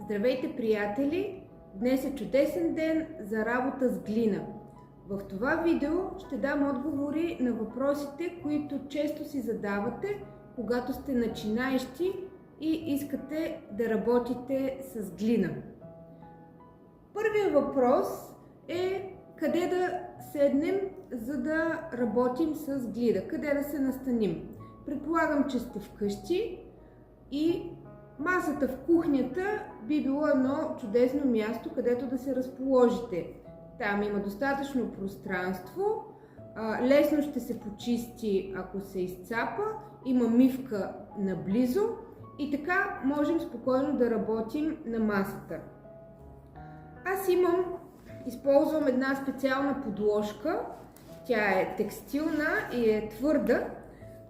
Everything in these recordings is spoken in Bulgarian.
Здравейте, приятели! Днес е чудесен ден за работа с глина. В това видео ще дам отговори на въпросите, които често си задавате, когато сте начинаещи и искате да работите с глина. Първият въпрос е къде да седнем, за да работим с глина, къде да се настаним. Предполагам, че сте вкъщи и масата в кухнята би било едно чудесно място, където да се разположите. Там има достатъчно пространство, лесно ще се почисти, ако се изцапа, има мивка наблизо и така можем спокойно да работим на масата. Аз използвам една специална подложка, тя е текстилна и е твърда,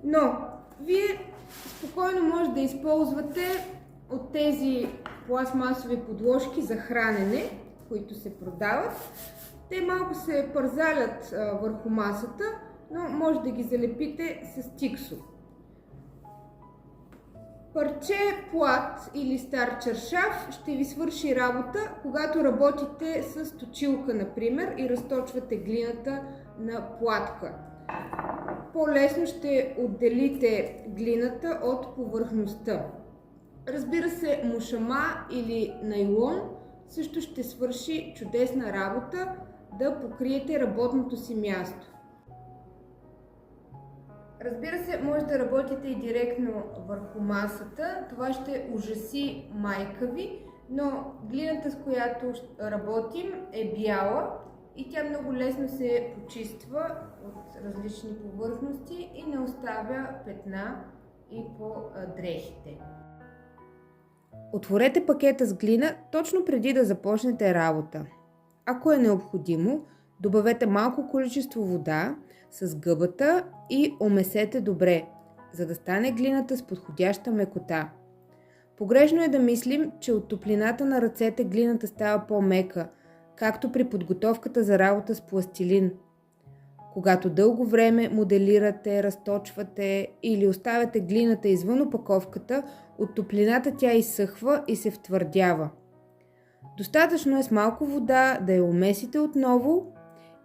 но вие спокойно може да използвате от тези пластмасови подложки за хранене, които се продават. Те малко се парзалят върху масата, но може да ги залепите с тиксо. Парче плат или стар чаршаф ще ви свърши работа, когато работите с точилка, например, и разточвате глината на платка. По-лесно ще отделите глината от повърхността. Разбира се, мушама или найлон също ще свърши чудесна работа да покриете работното си място. Разбира се, може да работите и директно върху масата. Това ще ужаси майка ви, но глината, с която работим, е бяла и тя много лесно се почиства от различни повърхности и не оставя петна и по дрехите. Отворете пакета с глина точно преди да започнете работа. Ако е необходимо, добавете малко количество вода с гъбата и омесете добре, за да стане глината с подходяща мекота. Погрешно е да мислим, че от топлината на ръцете глината става по-мека, както при подготовката за работа с пластилин. Когато дълго време моделирате, разточвате или оставяте глината извън опаковката, от топлината тя изсъхва и се втвърдява. Достатъчно е с малко вода да я омесите отново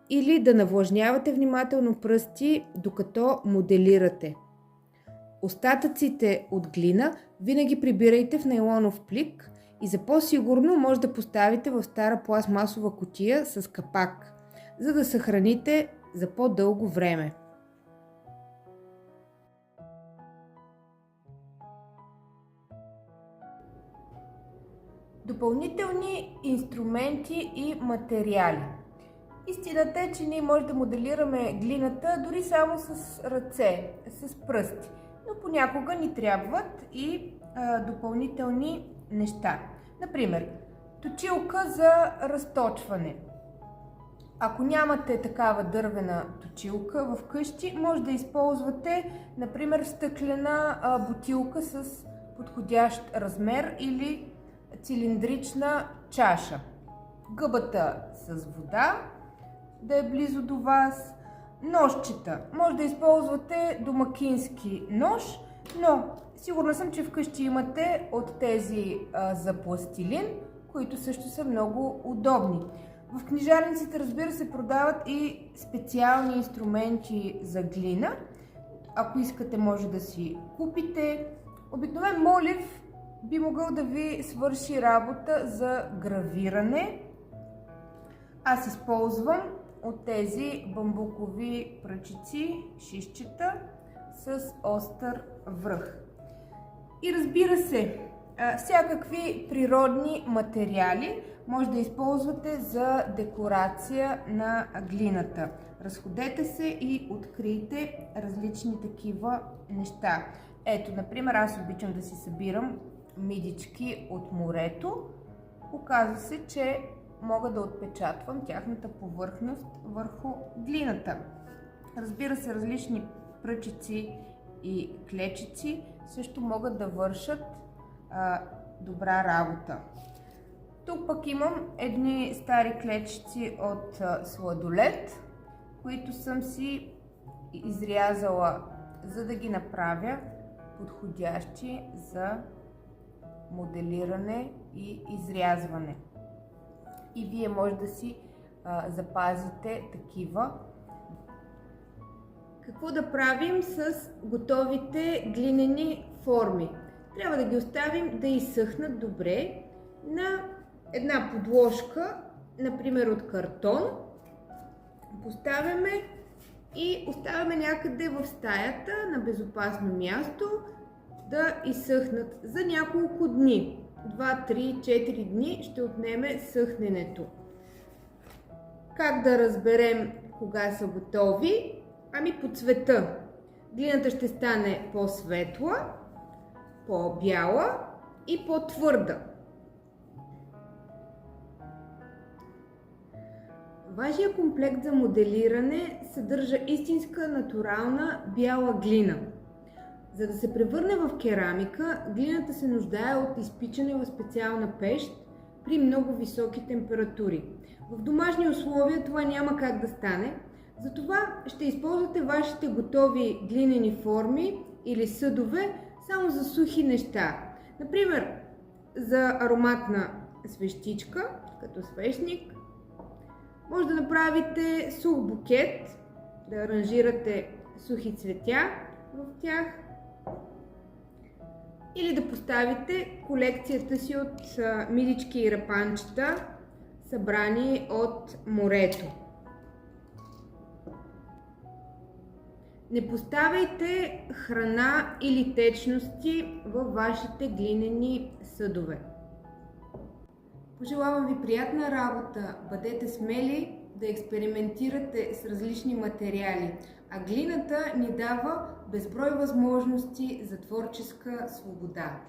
или да навлажнявате внимателно пръсти, докато моделирате. Остатъците от глина винаги прибирайте в нейлонов плик и за по-сигурно може да поставите в стара пластмасова кутия с капак, за да съхраните за по-дълго време. Допълнителни инструменти и материали. Истината е, че ние може да моделираме глината дори само с ръце, с пръсти, но понякога ни трябват и допълнителни неща. Например, точилка за разточване. Ако нямате такава дървена точилка вкъщи, може да използвате, например, стъклена бутилка с подходящ размер или цилиндрична чаша. Гъбата с вода да е близо до вас. Ножчета. Може да използвате домакински нож, но сигурна съм, че вкъщи имате от тези за пластилин, които също са много удобни. В книжарниците, разбира се, продават и специални инструменти за глина. Ако искате, може да си купите. Обикновен молив би могъл да ви свърши работа за гравиране. Аз използвам от тези бамбукови пръчици, шишчета с остър връх. И разбира се, всякакви природни материали може да използвате за декорация на глината. Разходете се и открийте различни такива неща. Ето, например, аз обичам да си събирам мидички от морето. Оказва се, че мога да отпечатвам тяхната повърхност върху глината. Разбира се, различни пръчици и клечици също могат да вършат добра работа. Тук пък имам едни стари клечици от сладолед, които съм си изрязала, за да ги направя подходящи за моделиране и изрязване. И вие може да си запазите такива. Какво да правим с готовите глинени форми? Трябва да ги оставим да изсъхнат добре на една подложка, например от картон. Поставяме и оставяме някъде в стаята на безопасно място да изсъхнат за няколко дни. 2, 3, 4 дни ще отнеме съхненето. Как да разберем кога са готови? Ами по цвета. Глината ще стане по-светла, по-бяла и по-твърда. Вашият комплект за моделиране съдържа истинска натурална бяла глина. За да се превърне в керамика, глината се нуждае от изпичане в специална пещ при много високи температури. В домашни условия това няма как да стане, затова ще използвате вашите готови глинени форми или съдове само за сухи неща. Например, за ароматна свещичка, като свещник, може да направите сух букет, да аранжирате сухи цветя в тях или да поставите колекцията си от милички и рапанчета, събрани от морето. Не поставяйте храна или течности във вашите глинени съдове. Пожелавам ви приятна работа, бъдете смели да експериментирате с различни материали, а глината ни дава безброй възможности за творческа свобода.